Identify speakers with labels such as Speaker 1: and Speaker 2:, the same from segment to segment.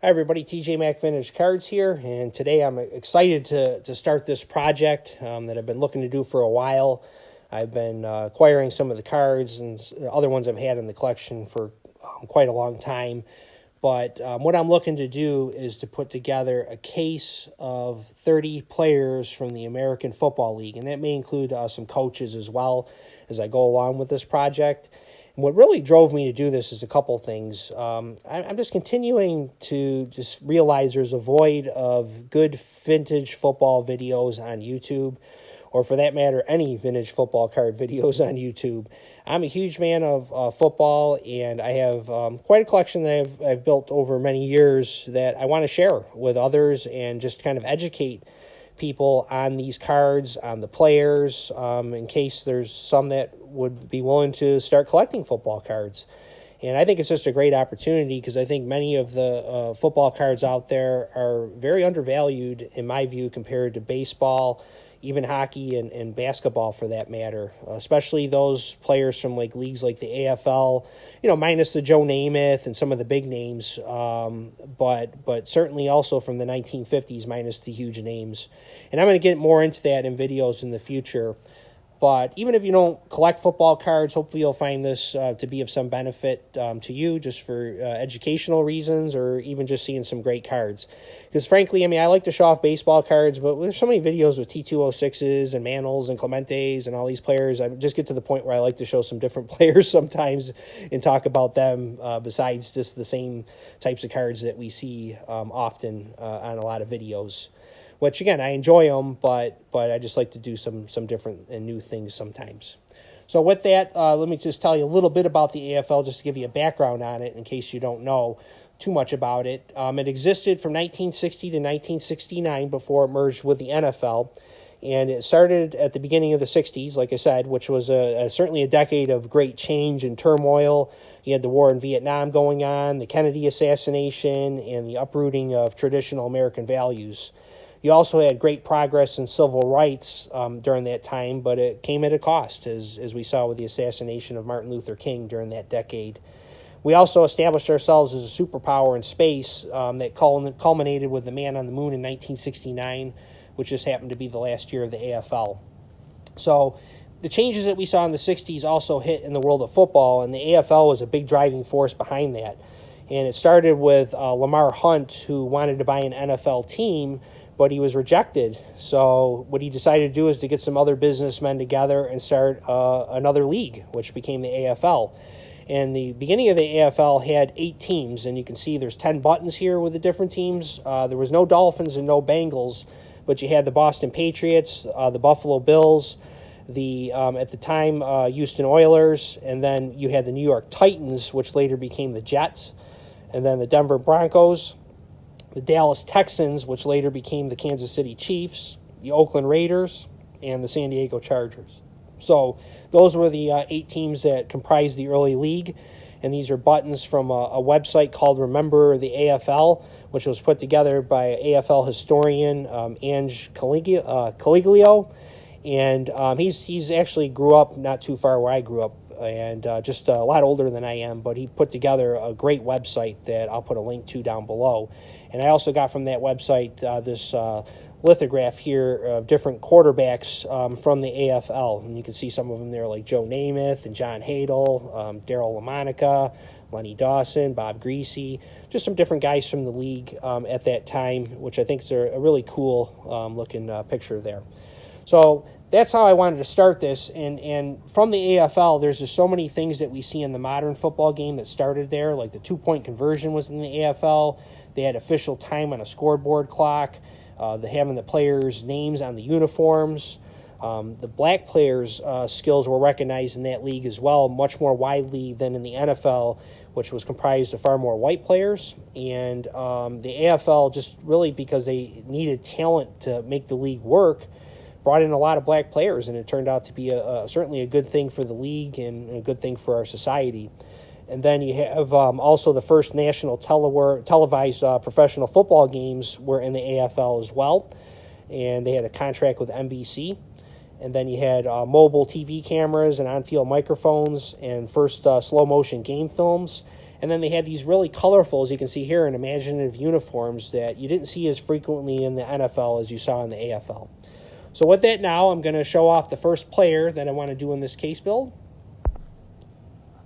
Speaker 1: Hi everybody, TJ Mac Vintage Cards here, and today I'm excited to start this project that I've been looking to do for a while. I've been acquiring some of the cards and other ones I've had in the collection for quite a long time. But what I'm looking to do is to put together a case of 30 players from the American Football League, and that may include some coaches as well as I go along with this project. And what really drove me to do this is a couple things. I'm just continuing to just realize there's a void of good vintage football videos on YouTube, or for that matter, any vintage football card videos on YouTube. I'm a huge fan of football, and I have quite a collection that I've built over many years that I want to share with others and just kind of educate people on these cards, on the players, in case there's some that would be willing to start collecting football cards. And I think it's just a great opportunity because I think many of the football cards out there are very undervalued, in my view, compared to baseball, even hockey and basketball for that matter, especially those players from like leagues like the AFL, minus the Joe Namath and some of the big names, but certainly also from the 1950s minus the huge names. And I'm going to get more into that in videos in the future. But even if you don't collect football cards, hopefully you'll find this to be of some benefit to you just for educational reasons or even just seeing some great cards. Because frankly, I like to show off baseball cards, but there's so many videos with T206s and Mantles and Clementes and all these players. I just get to the point where I like to show some different players sometimes and talk about them besides just the same types of cards that we see often on a lot of videos. Which, again, I enjoy them, but I just like to do some different and new things sometimes. So with that, let me just tell you a little bit about the AFL, just to give you a background on it in case you don't know too much about it. It existed from 1960 to 1969 before it merged with the NFL. And it started at the beginning of the 60s, like I said, which was certainly a decade of great change and turmoil. You had the war in Vietnam going on, the Kennedy assassination, and the uprooting of traditional American values. You also had great progress in civil rights during that time, but it came at a cost, as we saw with the assassination of Martin Luther King during that decade. We also established ourselves as a superpower in space that culminated with the Man on the Moon in 1969, which just happened to be the last year of the AFL. So the changes that we saw in the 60s also hit in the world of football, and the AFL was a big driving force behind that. And it started with Lamar Hunt, who wanted to buy an NFL team, but he was rejected. So what he decided to do is to get some other businessmen together and start another league, which became the AFL. And the beginning of the AFL had 8 teams, and you can see there's 10 buttons here with the different teams. There was no Dolphins and no Bengals, but you had the Boston Patriots, the Buffalo Bills, the at the time Houston Oilers, and then you had the New York Titans, which later became the Jets, and then the Denver Broncos, the Dallas Texans, which later became the Kansas City Chiefs, the Oakland Raiders, and the San Diego Chargers. So those were the 8 teams that comprised the early league, and these are buttons from a website called Remember the AFL, which was put together by AFL historian Ange Caliglio, and he's actually grew up not too far where I grew up, and just a lot older than I am, but he put together a great website that I'll put a link to down below. And I also got from that website this lithograph here of different quarterbacks from the AFL. And you can see some of them there, like Joe Namath and John Hadle, Darryl LaMonica, Lenny Dawson, Bob Greasy, just some different guys from the league at that time, which I think is a really cool looking picture there. So that's how I wanted to start this. And from the AFL, there's just so many things that we see in the modern football game that started there, like the 2-point conversion was in the AFL. They had official time on a scoreboard clock. Having the players' names on the uniforms. The black players' skills were recognized in that league as well, much more widely than in the NFL, which was comprised of far more white players. And the AFL, just really because they needed talent to make the league work, brought in a lot of black players, and it turned out to be certainly a good thing for the league and a good thing for our society. And then you have also the first national televised professional football games were in the AFL as well. And they had a contract with NBC. And then you had mobile TV cameras and on-field microphones and first slow-motion game films. And then they had these really colorful, as you can see here, in imaginative uniforms that you didn't see as frequently in the NFL as you saw in the AFL. So with that now, I'm going to show off the first player that I want to do in this case build.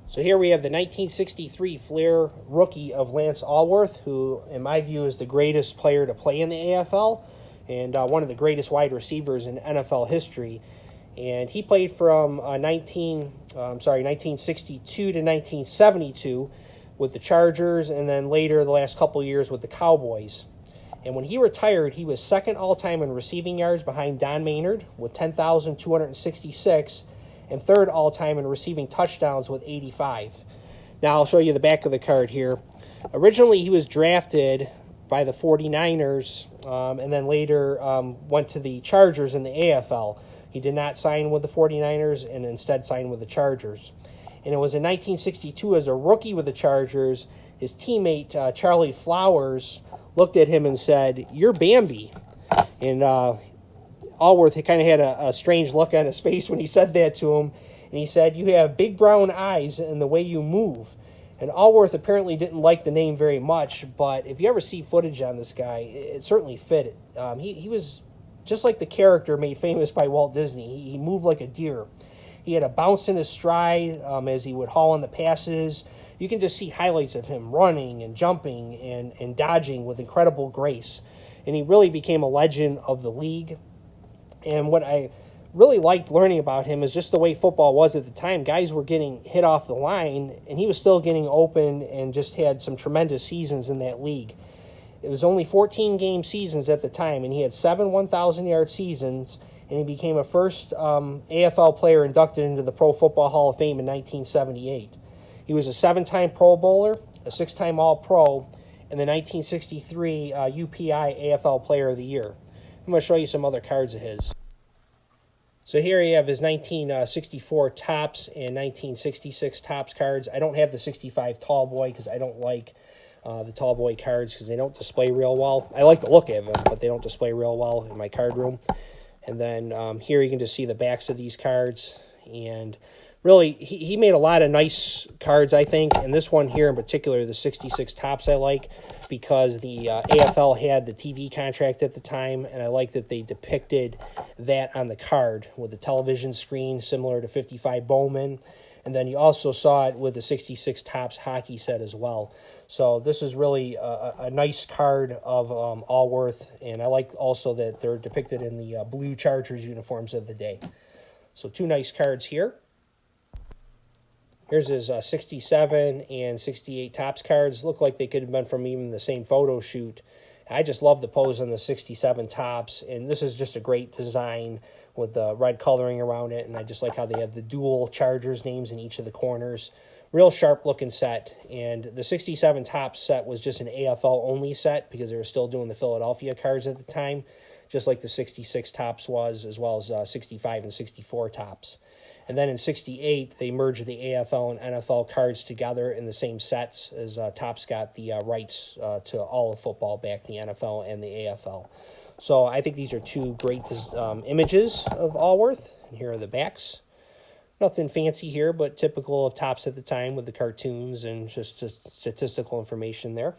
Speaker 1: So here we have the 1963 Flair rookie of Lance Alworth, who, in my view, is the greatest player to play in the AFL and one of the greatest wide receivers in NFL history. And he played from 1962 to 1972 with the Chargers, and then later the last couple years with the Cowboys. And when he retired, he was second all-time in receiving yards behind Don Maynard with 10,266, and third all-time in receiving touchdowns with 85. Now I'll show you the back of the card here. Originally, he was drafted by the 49ers, and then later went to the Chargers in the AFL. He did not sign with the 49ers and instead signed with the Chargers. And it was in 1962, as a rookie with the Chargers, his teammate, Charlie Flowers, looked at him and said, "You're Bambi." And Alworth kind of had a strange look on his face when he said that to him. And he said, "You have big brown eyes and the way you move." And Alworth apparently didn't like the name very much, but if you ever see footage on this guy, it certainly fit. He was just like the character made famous by Walt Disney. He moved like a deer. He had a bounce in his stride as he would haul on the passes. You can just see highlights of him running and jumping and dodging with incredible grace. And he really became a legend of the league. And what I really liked learning about him is just the way football was at the time. Guys were getting hit off the line, and he was still getting open and just had some tremendous seasons in that league. It was only 14-game seasons at the time, and he had 7 1,000-yard seasons, and he became a first AFL player inducted into the Pro Football Hall of Fame in 1978. He was a 7-time Pro Bowler, a 6-time All-Pro, and the 1963 UPI AFL Player of the Year. I'm going to show you some other cards of his. So here you have his 1964 Topps and 1966 Topps cards. I don't have the 65 Tall Boy because I don't like the Tall Boy cards because they don't display real well. I like the look of them, but they don't display real well in my card room. And then here you can just see the backs of these cards. And really, he made a lot of nice cards, I think. And this one here in particular, the 66 Topps, I like because the AFL had the TV contract at the time. And I like that they depicted that on the card with the television screen, similar to 55 Bowman. And then you also saw it with the 66 Topps hockey set as well. So this is really a nice card of Alworth, and I like also that they're depicted in the blue Chargers uniforms of the day. So 2 nice cards here. Here's his 67 and 68 Topps cards. Look like they could have been from even the same photo shoot. I just love the pose on the 67 Topps, and this is just a great design with the red coloring around it, and I just like how they have the dual Chargers names in each of the corners. Real sharp-looking set, and the 67 Topps set was just an AFL-only set because they were still doing the Philadelphia cards at the time, just like the 66 Topps was, as well as 65 and 64 Topps. And then in 68, they merged the AFL and NFL cards together in the same sets as Topps got the rights to all of football back, the NFL and the AFL. So I think these are 2 great images of Alworth, and here are the backs. Nothing fancy here, but typical of Topps at the time with the cartoons and just statistical information there.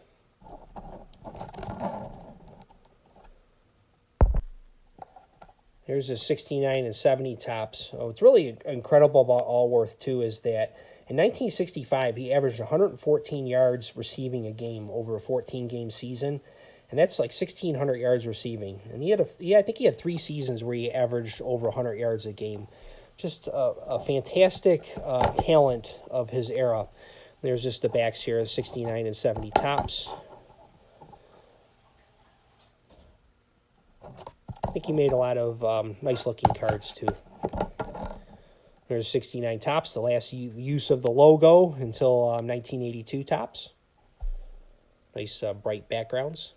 Speaker 1: Here's the 69 and 70 Topps. What's really incredible about Alworth, too, is that in 1965, he averaged 114 yards receiving a game over a 14-game season, and that's like 1,600 yards receiving. And I think he had 3 seasons where he averaged over 100 yards a game. Just a fantastic talent of his era. There's just the backs here, 69 and 70 Topps. I think he made a lot of nice-looking cards, too. There's 69 Topps, the last use of the logo until 1982 Topps. Nice bright backgrounds.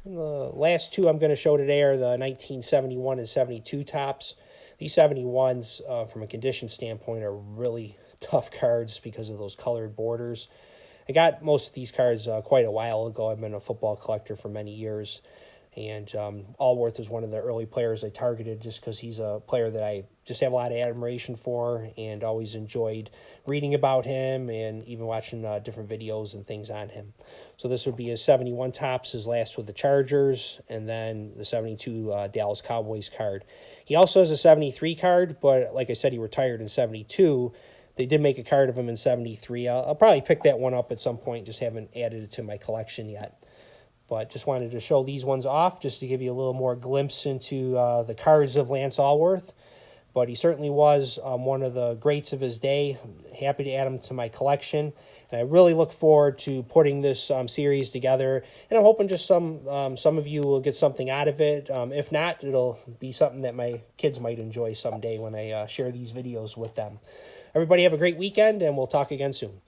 Speaker 1: And the last 2 I'm going to show today are the 1971 and 72 Topps. These 71s, from a condition standpoint, are really tough cards because of those colored borders. I got most of these cards quite a while ago. I've been a football collector for many years. And Alworth is one of the early players I targeted just because he's a player that I just have a lot of admiration for, and always enjoyed reading about him and even watching different videos and things on him. So this would be his 71 Topps, his last with the Chargers, and then the 72 Dallas Cowboys card. He also has a 73 card, but like I said, he retired in 72. They did make a card of him in 73. I'll probably pick that one up at some point, just haven't added it to my collection yet. But just wanted to show these ones off just to give you a little more glimpse into the cards of Lance Alworth. But he certainly was one of the greats of his day. I'm happy to add him to my collection. And I really look forward to putting this series together. And I'm hoping just some of you will get something out of it. If not, it'll be something that my kids might enjoy someday when I share these videos with them. Everybody have a great weekend, and we'll talk again soon.